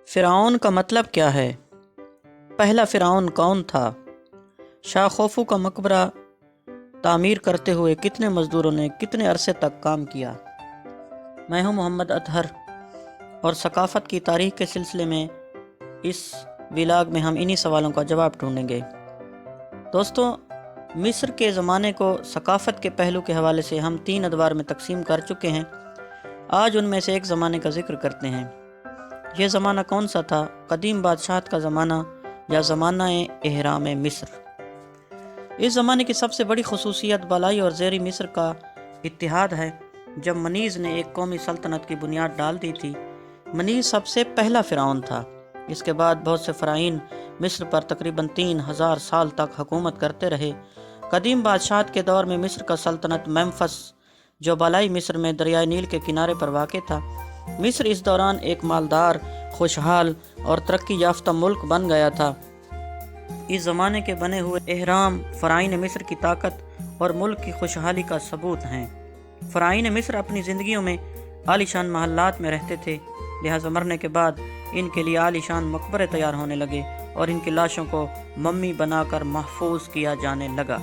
फ़िरऔन का मतलब क्या है? पहला फ़िरऔन कौन था? शाह खोफू का मकबरा तामीर करते हुए कितने मज़दूरों ने कितने अरसे तक काम किया? मैं हूं मोहम्मद अतहर और सकाफ़त की तारीख़ के सिलसिले में इस व्लॉग में हम इन्हीं सवालों का जवाब ढूंढेंगे। दोस्तों, मिस्र के ज़माने को सकाफ़त के पहलू के हवाले से हम 3 अदवार में तकसीम कर चुके हैं। आज उनमें से एक ज़माने का ज़िक्र करते हैं। यह ज़माना कौन सा था? कदीम बादशाहत का ज़माना या ज़माना एहराम मिस्र। इस ज़माने की सबसे बड़ी खसूसियत बलाई और ज़ेरी मिस्र का इत्तिहाद है। जब मनीज़ ने एक कौमी सल्तनत की बुनियाद डाल दी थी। मनीज़ सबसे पहला फ़िरऔन था। इसके बाद बहुत से फ़राइन मिस्र पर तकरीबन 3000 साल तक हुकूमत करते रहे। कदीम बादशाहत के दौर में मिस्र का सल्तनत मेम्फिस, जो बलाई मिस्र में दरियाए नील के किनारे पर वाक़ था। मिस्र इस दौरान एक मालदार, खुशहाल और तरक्की याफ्ता मुल्क बन गया था। इस ज़माने के बने हुए एहराम फ़राइन मिस्र की ताकत और मुल्क की खुशहाली का सबूत हैं। फ़राइन मिस्र अपनी ज़िंदगियों में आलीशान महल्लात में रहते थे, लिहाजा मरने के बाद इनके लिए आलीशान मकबरे तैयार होने लगे और इनकी लाशों को मम्मी बनाकर महफूज किया जाने लगा।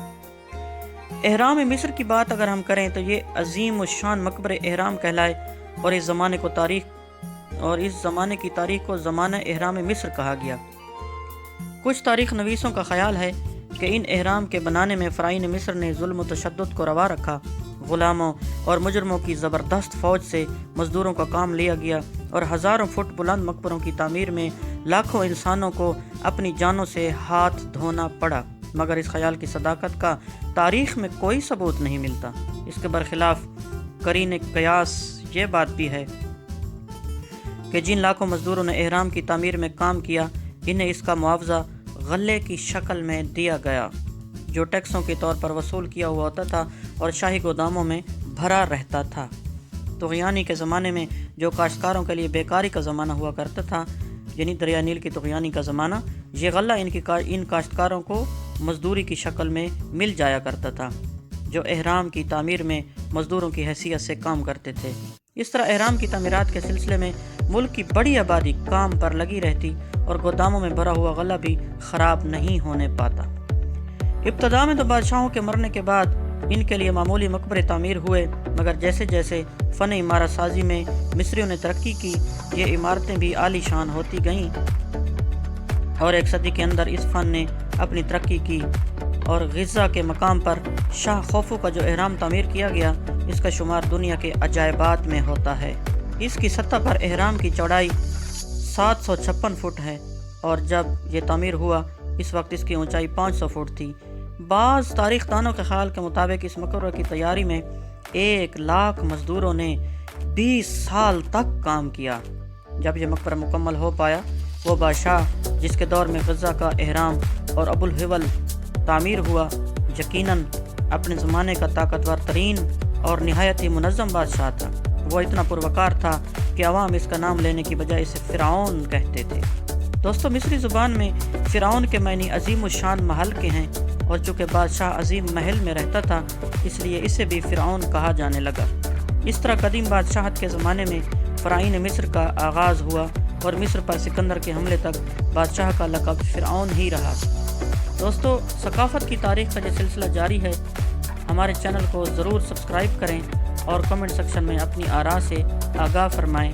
एहराम मिस्र की बात अगर हम करें तो ये अजीम व शान मकबरे एहराम कहलाए और इस ज़माने की तारीख को ज़माना एहराम मिस्र कहा गया। कुछ तारीख नवीसों का ख्याल है कि इन एहराम के बनाने में फ़राइन मिस्र ने जुल्म व तशद्दुद को रवा रखा। ग़ुलामों और मुजरमों की ज़बरदस्त फ़ौज से मज़दूरों का काम लिया गया और हज़ारों फुट बुलंद मकबरों की तामीर में लाखों इंसानों को अपनी जानों से हाथ धोना पड़ा। मगर इस ख्याल की सदाकत का तारीख़ में कोई सबूत नहीं मिलता। इसके बरखिलाफ़ करीन क़यास ये बात भी है कि जिन लाखों मज़दूरों ने एहराम की तामीर में काम किया, इन्हें इसका मुआवजा गल्ले की शक्ल में दिया गया, जो टैक्सों के तौर पर वसूल किया हुआ होता था और शाही गोदामों में भरा रहता था। तुग़यानी के ज़माने में जो काश्तकारों के लिए बेकारी का ज़माना हुआ करता था, यानी दरिया नील की तुग़यानी का ज़माना, ये गल्ला इन काश्तकारों को मज़दूरी की शक्ल में मिल जाया करता था, जो एहराम की तामीर में मज़दूरों की हैसियत से काम करते थे। इस तरह एहराम की तामीरात के सिलसिले में मुल्क की बड़ी आबादी काम पर लगी रहती और गोदामों में भरा हुआ गल्ला भी ख़राब नहीं होने पाता। इब्तदा में तो बादशाहों के मरने के बाद इनके लिए मामूली मकबरे तामीर हुए, मगर जैसे जैसे फ़न इमारत साजी में मिस्रियों ने तरक्की की, ये इमारतें भी आलीशान होती गईं और एक सदी के अंदर इस फ़न ने अपनी तरक्की की और गिज़ा के मकाम पर शाह खोफू का जो एहराम तामीर किया गया, इसका शुमार दुनिया के अजायबात में होता है। इसकी सतह पर एहराम की चौड़ाई 756 फुट है और जब ये तामीर हुआ इस वक्त इसकी ऊंचाई 500 फुट थी। बाज़ तारीख़दानों के ख्याल के मुताबिक इस मकबरे की तैयारी में 1 लाख मज़दूरों ने 20 साल तक काम किया। जब यह मकबरा मुकम्मल हो पाया, वो बादशाह जिसके दौर में गिज़ा का एहराम और अबुल हिवल तामीर हुआ, यकीनन अपने ज़माने का ताकतवर तरीन और नहायत ही मुनज़्ज़म बादशाह था। वो इतना पुरवकार था कि अवाम इसका नाम लेने की बजाय इसे फ़िरऔन कहते थे। दोस्तों, मिस्री ज़ुबान में फ़िरऔन के मायने अजीम शान महल के हैं और चूँकि बादशाह अजीम महल में रहता था, इसलिए इसे भी फ़िरऔन कहा जाने लगा। इस तरह कदीम बादशाहत के ज़माने में फ़राइन मिस्र का आगाज़ हुआ और मिस्र पर सिकंदर के हमले तक बादशाह का लक़ब फ़िरऔन ही रहा। दोस्तों, सकाफ़त की तारीख़ का जो सिलसिला जारी है, हमारे चैनल को ज़रूर सब्सक्राइब करें और कमेंट सेक्शन में अपनी आरा से आगाह फरमाएँ।